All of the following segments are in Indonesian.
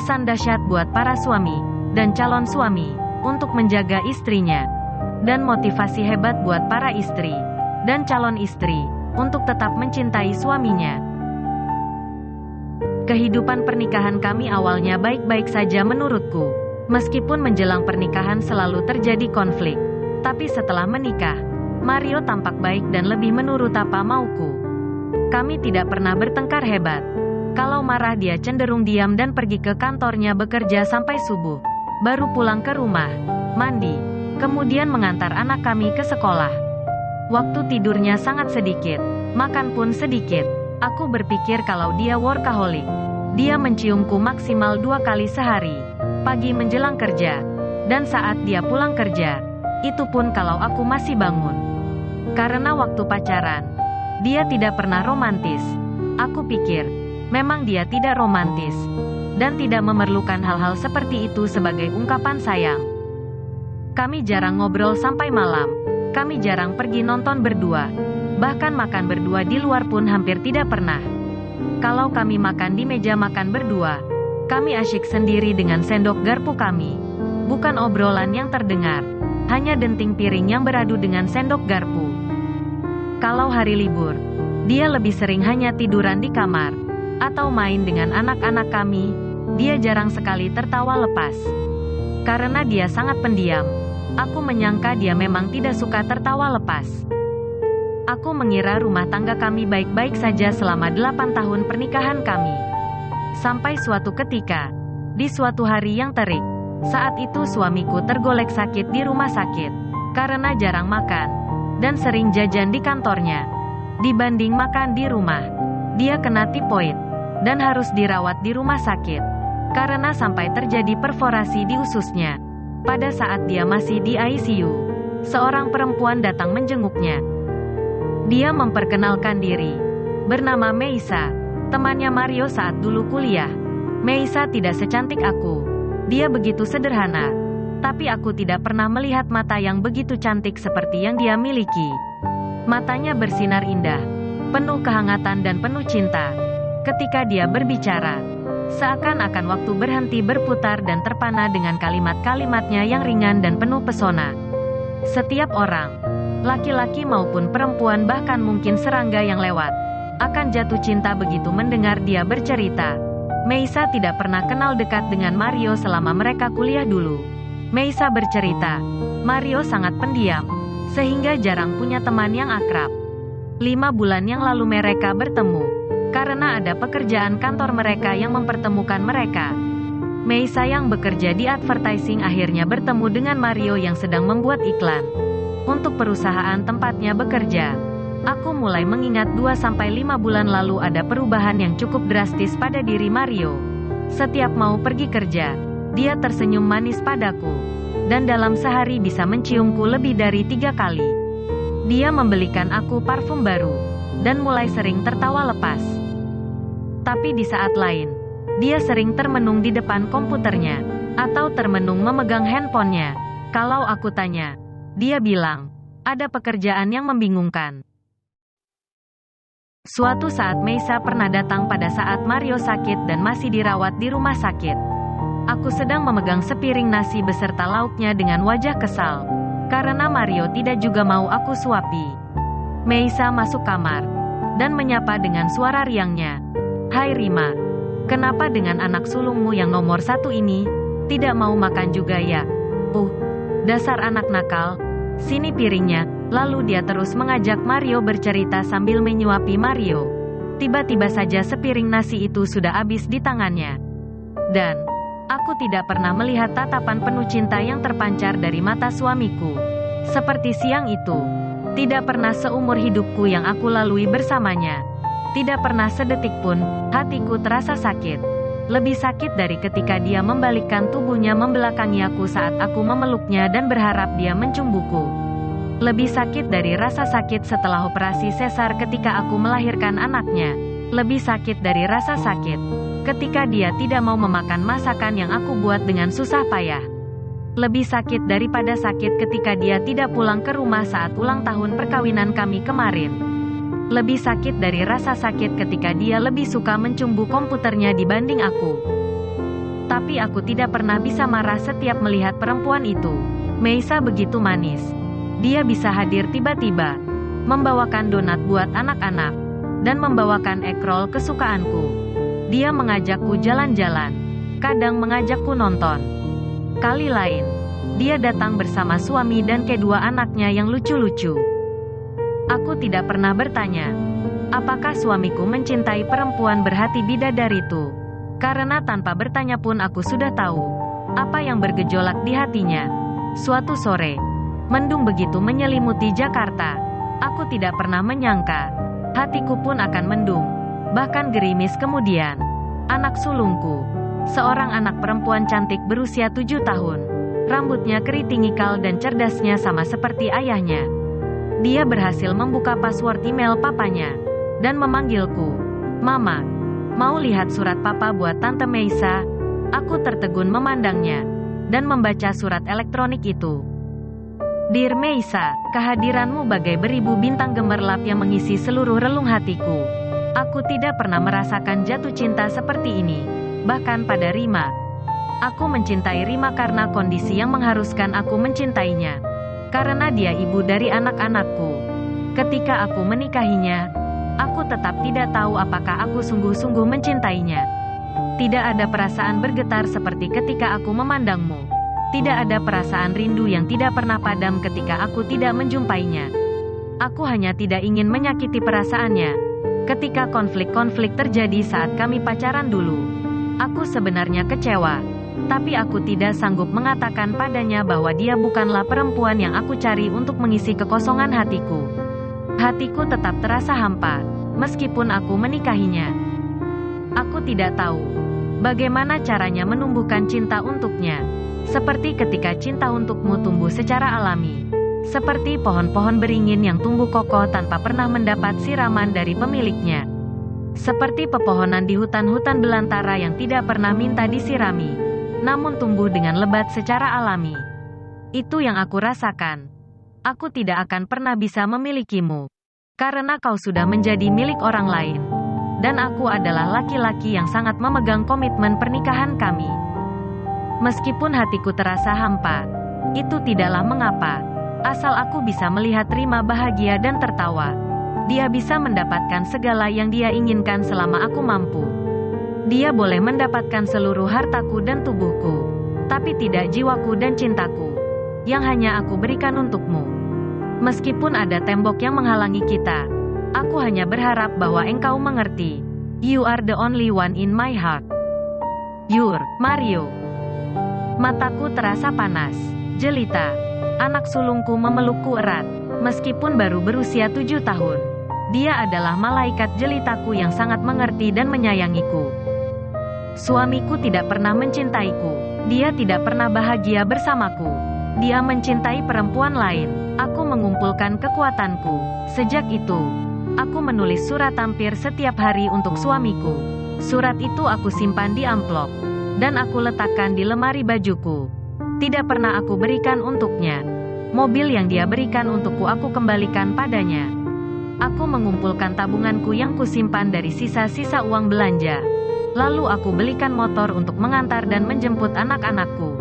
Pesan dahsyat buat para suami dan calon suami untuk menjaga istrinya. Dan motivasi hebat buat para istri dan calon istri untuk tetap mencintai suaminya. Kehidupan pernikahan kami awalnya baik-baik saja menurutku. Meskipun menjelang pernikahan selalu terjadi konflik. Tapi setelah menikah, Mario tampak baik dan lebih menurut apa mauku. Kami tidak pernah bertengkar hebat. Kalau marah dia cenderung diam dan pergi ke kantornya bekerja sampai subuh. Baru pulang ke rumah, mandi, kemudian mengantar anak kami ke sekolah. Waktu tidurnya sangat sedikit, makan pun sedikit. Aku berpikir kalau dia workaholic. Dia menciumku maksimal 2 kali sehari, pagi menjelang kerja, dan saat dia pulang kerja. Itu pun kalau aku masih bangun. Karena waktu pacaran, dia tidak pernah romantis. Aku pikir, memang dia tidak romantis, dan tidak memerlukan hal-hal seperti itu sebagai ungkapan sayang. Kami jarang ngobrol sampai malam, kami jarang pergi nonton berdua, bahkan makan berdua di luar pun hampir tidak pernah. Kalau kami makan di meja makan berdua, kami asyik sendiri dengan sendok garpu kami. Bukan obrolan yang terdengar, hanya denting piring yang beradu dengan sendok garpu. Kalau hari libur, dia lebih sering hanya tiduran di kamar, atau main dengan anak-anak kami. Dia jarang sekali tertawa lepas. Karena dia sangat pendiam, aku menyangka dia memang tidak suka tertawa lepas. Aku mengira rumah tangga kami baik-baik saja selama 8 tahun pernikahan kami. Sampai suatu ketika, di suatu hari yang terik, saat itu suamiku tergolek sakit di rumah sakit, karena jarang makan, dan sering jajan di kantornya. Dibanding makan di rumah, dia kena tipoid, dan harus dirawat di rumah sakit, karena sampai terjadi perforasi di ususnya. Pada saat dia masih di ICU, seorang perempuan datang menjenguknya. Dia memperkenalkan diri, bernama Meisa, temannya Mario saat dulu kuliah. Meisa tidak secantik aku, dia begitu sederhana, tapi aku tidak pernah melihat mata yang begitu cantik seperti yang dia miliki. Matanya bersinar indah, penuh kehangatan dan penuh cinta. Ketika dia berbicara, seakan-akan waktu berhenti berputar dan terpana dengan kalimat-kalimatnya yang ringan dan penuh pesona. Setiap orang, laki-laki maupun perempuan bahkan mungkin serangga yang lewat, akan jatuh cinta begitu mendengar dia bercerita. Meisa tidak pernah kenal dekat dengan Mario selama mereka kuliah dulu. Meisa bercerita, Mario sangat pendiam, sehingga jarang punya teman yang akrab. 5 bulan yang lalu mereka bertemu, karena ada pekerjaan kantor mereka yang mempertemukan mereka. Meisa yang bekerja di advertising akhirnya bertemu dengan Mario yang sedang membuat iklan untuk perusahaan tempatnya bekerja. Aku mulai mengingat 2-5 bulan lalu ada perubahan yang cukup drastis pada diri Mario. Setiap mau pergi kerja, dia tersenyum manis padaku, dan dalam sehari bisa menciumku lebih dari 3 kali. Dia membelikan aku parfum baru, dan mulai sering tertawa lepas. Tapi di saat lain, dia sering termenung di depan komputernya, atau termenung memegang handphonenya. Kalau aku tanya, dia bilang, ada pekerjaan yang membingungkan. Suatu saat Meisa pernah datang pada saat Mario sakit dan masih dirawat di rumah sakit. Aku sedang memegang sepiring nasi beserta lauknya dengan wajah kesal, karena Mario tidak juga mau aku suapi. Meisa masuk kamar, dan menyapa dengan suara riangnya. Hai Rima, kenapa dengan anak sulungmu yang nomor 1 ini, tidak mau makan juga ya? Dasar anak nakal. Sini piringnya. Lalu dia terus mengajak Mario bercerita sambil menyuapi Mario. Tiba-tiba saja sepiring nasi itu sudah habis di tangannya. Dan aku tidak pernah melihat tatapan penuh cinta yang terpancar dari mata suamiku seperti siang itu. Tidak pernah seumur hidupku yang aku lalui bersamanya. Tidak pernah sedetik pun hatiku terasa sakit. Lebih sakit dari ketika dia membalikkan tubuhnya membelakangi aku saat aku memeluknya dan berharap dia mencumbuku. Lebih sakit dari rasa sakit setelah operasi sesar ketika aku melahirkan anaknya. Lebih sakit dari rasa sakit ketika dia tidak mau memakan masakan yang aku buat dengan susah payah. Lebih sakit daripada sakit ketika dia tidak pulang ke rumah saat ulang tahun perkawinan kami kemarin. Lebih sakit dari rasa sakit ketika dia lebih suka mencumbu komputernya dibanding aku. Tapi aku tidak pernah bisa marah setiap melihat perempuan itu. Meisa begitu manis. Dia bisa hadir tiba-tiba, membawakan donat buat anak-anak, dan membawakan egg roll kesukaanku. Dia mengajakku jalan-jalan, kadang mengajakku nonton. Kali lain, dia datang bersama suami dan kedua anaknya yang lucu-lucu. Aku tidak pernah bertanya, apakah suamiku mencintai perempuan berhati bidadari itu. Karena tanpa bertanya pun aku sudah tahu apa yang bergejolak di hatinya. Suatu sore, mendung begitu menyelimuti Jakarta. Aku tidak pernah menyangka hatiku pun akan mendung. Bahkan gerimis kemudian, anak sulungku, seorang anak perempuan cantik berusia 7 tahun. Rambutnya keriting ikal dan cerdasnya sama seperti ayahnya. Dia berhasil membuka password email papanya dan memanggilku, "Mama, mau lihat surat papa buat Tante Meisa?" Aku tertegun memandangnya dan membaca surat elektronik itu. "Dear Meisa, kehadiranmu bagai beribu bintang gemerlap yang mengisi seluruh relung hatiku. Aku tidak pernah merasakan jatuh cinta seperti ini, bahkan pada Rima. Aku mencintai Rima karena kondisi yang mengharuskan aku mencintainya. Karena dia ibu dari anak-anakku. Ketika aku menikahinya, aku tetap tidak tahu apakah aku sungguh-sungguh mencintainya. Tidak ada perasaan bergetar seperti ketika aku memandangmu. Tidak ada perasaan rindu yang tidak pernah padam ketika aku tidak menjumpainya. Aku hanya tidak ingin menyakiti perasaannya. Ketika konflik-konflik terjadi saat kami pacaran dulu, aku sebenarnya kecewa. Tapi aku tidak sanggup mengatakan padanya bahwa dia bukanlah perempuan yang aku cari untuk mengisi kekosongan hatiku. Hatiku tetap terasa hampa, meskipun aku menikahinya. Aku tidak tahu bagaimana caranya menumbuhkan cinta untuknya. Seperti ketika cinta untukmu tumbuh secara alami. Seperti pohon-pohon beringin yang tumbuh kokoh tanpa pernah mendapat siraman dari pemiliknya. Seperti pepohonan di hutan-hutan belantara yang tidak pernah minta disirami, namun tumbuh dengan lebat secara alami. Itu yang aku rasakan. Aku tidak akan pernah bisa memilikimu, karena kau sudah menjadi milik orang lain. Dan aku adalah laki-laki yang sangat memegang komitmen pernikahan kami. Meskipun hatiku terasa hampa, itu tidaklah mengapa. Asal aku bisa melihat Rima bahagia dan tertawa. Dia bisa mendapatkan segala yang dia inginkan selama aku mampu. Dia boleh mendapatkan seluruh hartaku dan tubuhku, tapi tidak jiwaku dan cintaku, yang hanya aku berikan untukmu. Meskipun ada tembok yang menghalangi kita, aku hanya berharap bahwa engkau mengerti. You are the only one in my heart. Your, Mario. Mataku terasa panas, jelita. Anak sulungku memelukku erat, meskipun baru berusia 7 tahun. Dia adalah malaikat jelitaku yang sangat mengerti dan menyayangiku. Suamiku tidak pernah mencintaiku. Dia tidak pernah bahagia bersamaku. Dia mencintai perempuan lain. Aku mengumpulkan kekuatanku. Sejak itu, aku menulis surat hampir setiap hari untuk suamiku. Surat itu aku simpan di amplop, dan aku letakkan di lemari bajuku. Tidak pernah aku berikan untuknya. Mobil yang dia berikan untukku aku kembalikan padanya. Aku mengumpulkan tabunganku yang kusimpan dari sisa-sisa uang belanja. Lalu aku belikan motor untuk mengantar dan menjemput anak-anakku.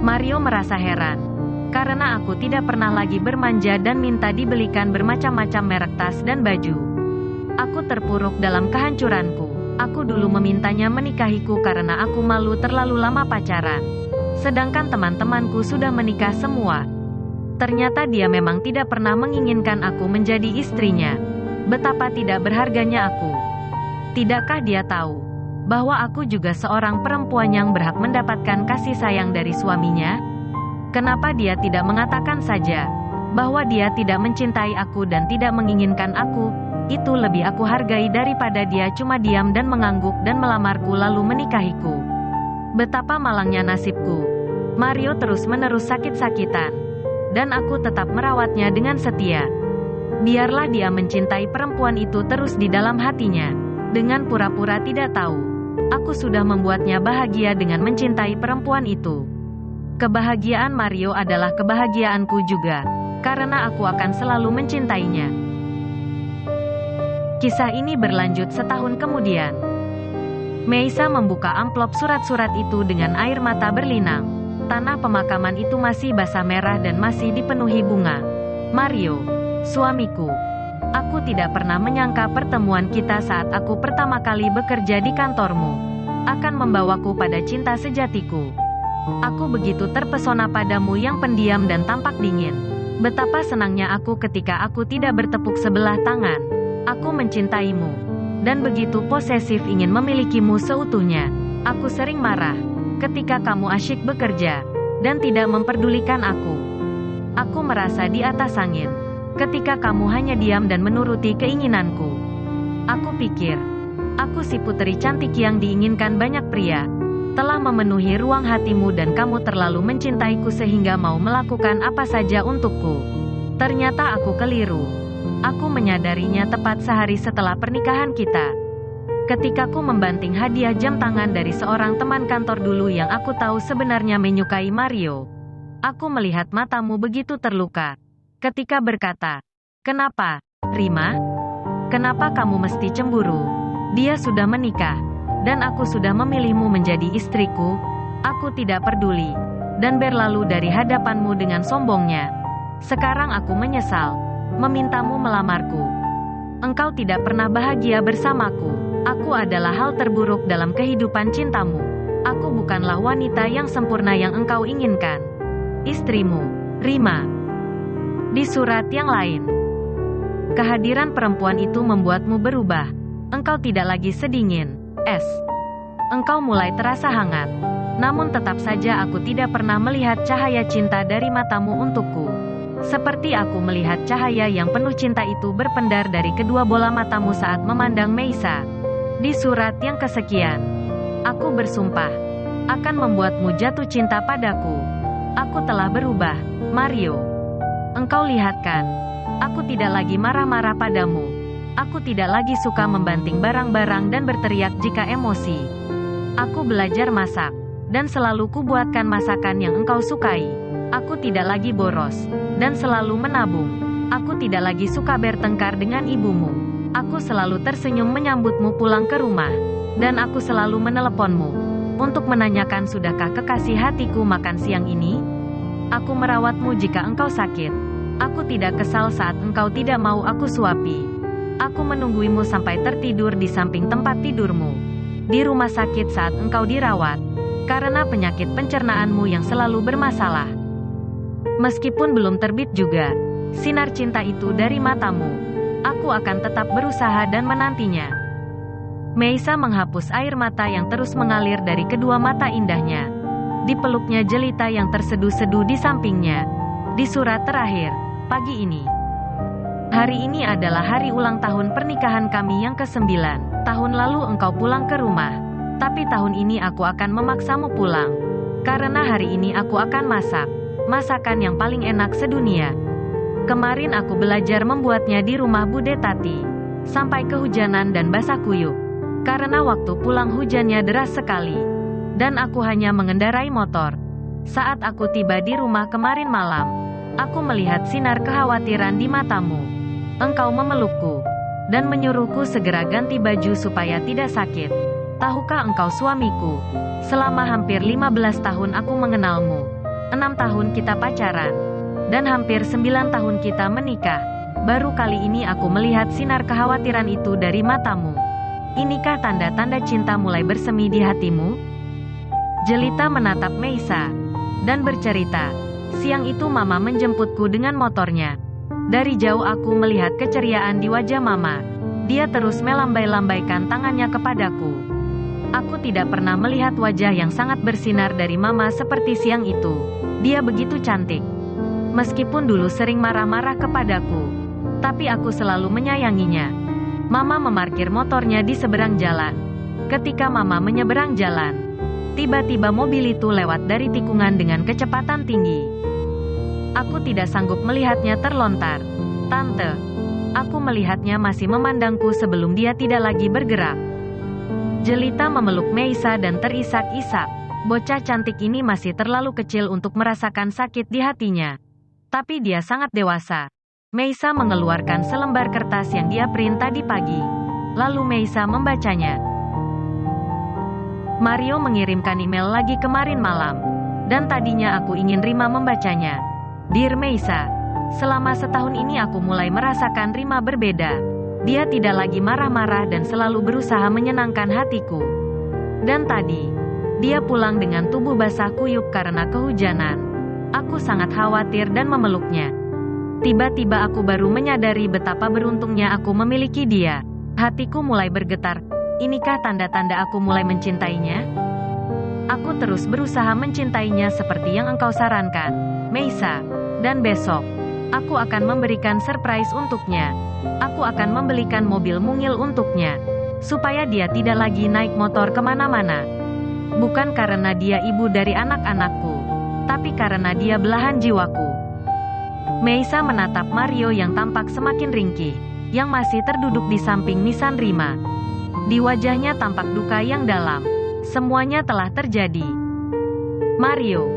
Mario merasa heran, karena aku tidak pernah lagi bermanja dan minta dibelikan bermacam-macam merek tas dan baju. Aku terpuruk dalam kehancuranku. Aku dulu memintanya menikahiku karena aku malu terlalu lama pacaran. Sedangkan teman-temanku sudah menikah semua. Ternyata dia memang tidak pernah menginginkan aku menjadi istrinya. Betapa tidak berharganya aku. Tidakkah dia tahu bahwa aku juga seorang perempuan yang berhak mendapatkan kasih sayang dari suaminya? Kenapa dia tidak mengatakan saja bahwa dia tidak mencintai aku dan tidak menginginkan aku? Itu lebih aku hargai daripada dia cuma diam dan mengangguk dan melamarku lalu menikahiku. Betapa malangnya nasibku. Mario terus-menerus sakit-sakitan, dan aku tetap merawatnya dengan setia. Biarlah dia mencintai perempuan itu terus di dalam hatinya. Dengan pura-pura tidak tahu, aku sudah membuatnya bahagia dengan mencintai perempuan itu. Kebahagiaan Mario adalah kebahagiaanku juga, karena aku akan selalu mencintainya. Kisah ini berlanjut setahun kemudian. Meisa membuka amplop surat-surat itu dengan air mata berlinang. Tanah pemakaman itu masih basah merah dan masih dipenuhi bunga. Mario, suamiku. Aku tidak pernah menyangka pertemuan kita saat aku pertama kali bekerja di kantormu akan membawaku pada cinta sejatiku. Aku begitu terpesona padamu yang pendiam dan tampak dingin. Betapa senangnya aku ketika aku tidak bertepuk sebelah tangan. Aku mencintaimu, dan begitu posesif ingin memilikimu seutuhnya. Aku sering marah ketika kamu asyik bekerja dan tidak memperdulikan aku. Aku merasa di atas angin ketika kamu hanya diam dan menuruti keinginanku. Aku pikir, aku si puteri cantik yang diinginkan banyak pria, telah memenuhi ruang hatimu dan kamu terlalu mencintaiku sehingga mau melakukan apa saja untukku. Ternyata aku keliru. Aku menyadarinya tepat sehari setelah pernikahan kita. Ketika ku membanting hadiah jam tangan dari seorang teman kantor dulu yang aku tahu sebenarnya menyukai Mario. Aku melihat matamu begitu terluka ketika berkata, "Kenapa, Rima? Kenapa kamu mesti cemburu? Dia sudah menikah. Dan aku sudah memilihmu menjadi istriku. Aku tidak peduli." Dan berlalu dari hadapanmu dengan sombongnya. Sekarang aku menyesal memintamu melamarku. Engkau tidak pernah bahagia bersamaku. Aku adalah hal terburuk dalam kehidupan cintamu. Aku bukanlah wanita yang sempurna yang engkau inginkan. Istrimu, Rima. Di surat yang lain, kehadiran perempuan itu membuatmu berubah. Engkau tidak lagi sedingin. Engkau mulai terasa hangat. Namun tetap saja aku tidak pernah melihat cahaya cinta dari matamu untukku. Seperti aku melihat cahaya yang penuh cinta itu berpendar dari kedua bola matamu saat memandang Meisa. Di surat yang kesekian, aku bersumpah akan membuatmu jatuh cinta padaku. Aku telah berubah, Mario. Engkau lihat kan, aku tidak lagi marah-marah padamu. Aku tidak lagi suka membanting barang-barang dan berteriak jika emosi. Aku belajar masak, dan selalu kubuatkan masakan yang engkau sukai. Aku tidak lagi boros, dan selalu menabung. Aku tidak lagi suka bertengkar dengan ibumu. Aku selalu tersenyum menyambutmu pulang ke rumah. Dan aku selalu meneleponmu untuk menanyakan sudahkah kekasih hatiku makan siang ini? Aku merawatmu jika engkau sakit. Aku tidak kesal saat engkau tidak mau aku suapi. Aku menungguimu sampai tertidur di samping tempat tidurmu. Di rumah sakit saat engkau dirawat, karena penyakit pencernaanmu yang selalu bermasalah. Meskipun belum terbit juga sinar cinta itu dari matamu, aku akan tetap berusaha dan menantinya. Meisa menghapus air mata yang terus mengalir dari kedua mata indahnya. Dipeluknya jelita yang terseduh-seduh di sampingnya. Di surat terakhir, pagi ini. Hari ini adalah hari ulang tahun pernikahan kami yang ke-9. Tahun lalu engkau pulang ke rumah. Tapi tahun ini aku akan memaksamu pulang. Karena hari ini aku akan masak. Masakan yang paling enak sedunia. Kemarin aku belajar membuatnya di rumah Bude Tati. Sampai kehujanan dan basah kuyup. Karena waktu pulang hujannya deras sekali. Dan aku hanya mengendarai motor. Saat aku tiba di rumah kemarin malam, aku melihat sinar kekhawatiran di matamu. Engkau memelukku dan menyuruhku segera ganti baju supaya tidak sakit. Tahukah engkau suamiku? Selama hampir 15 tahun aku mengenalmu. 6 tahun kita pacaran. Dan hampir 9 tahun kita menikah. Baru kali ini aku melihat sinar kekhawatiran itu dari matamu. Inikah tanda-tanda cinta mulai bersemi di hatimu? Jelita menatap Meisa dan bercerita, siang itu Mama menjemputku dengan motornya. Dari jauh aku melihat keceriaan di wajah Mama. Dia terus melambai-lambaikan tangannya kepadaku. Aku tidak pernah melihat wajah yang sangat bersinar dari Mama seperti siang itu. Dia begitu cantik. Meskipun dulu sering marah-marah kepadaku, tapi aku selalu menyayanginya. Mama memarkir motornya di seberang jalan. Ketika Mama menyeberang jalan, tiba-tiba mobil itu lewat dari tikungan dengan kecepatan tinggi. Aku tidak sanggup melihatnya terlontar. Tante, aku melihatnya masih memandangku sebelum dia tidak lagi bergerak. Jelita memeluk Meisa dan terisak-isak. Bocah cantik ini masih terlalu kecil untuk merasakan sakit di hatinya. Tapi dia sangat dewasa. Meisa mengeluarkan selembar kertas yang dia print tadi pagi. Lalu Meisa membacanya. Mario mengirimkan email lagi kemarin malam. Dan tadinya aku ingin Rima membacanya. Dear Meisa, selama setahun ini aku mulai merasakan Rima berbeda. Dia tidak lagi marah-marah dan selalu berusaha menyenangkan hatiku. Dan tadi, dia pulang dengan tubuh basah kuyup karena kehujanan. Aku sangat khawatir dan memeluknya. Tiba-tiba aku baru menyadari betapa beruntungnya aku memiliki dia. Hatiku mulai bergetar. Inikah tanda-tanda aku mulai mencintainya? Aku terus berusaha mencintainya seperti yang engkau sarankan, Meisa. Dan besok, aku akan memberikan surprise untuknya. Aku akan membelikan mobil mungil untuknya. Supaya dia tidak lagi naik motor kemana-mana. Bukan karena dia ibu dari anak-anakku, tapi karena dia belahan jiwaku. Meisa menatap Mario yang tampak semakin ringkih, yang masih terduduk di samping nisan Rima. Di wajahnya tampak duka yang dalam. Semuanya telah terjadi. Mario.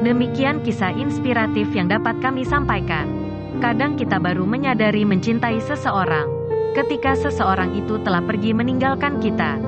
Demikian kisah inspiratif yang dapat kami sampaikan. Kadang kita baru menyadari mencintai seseorang ketika seseorang itu telah pergi meninggalkan kita.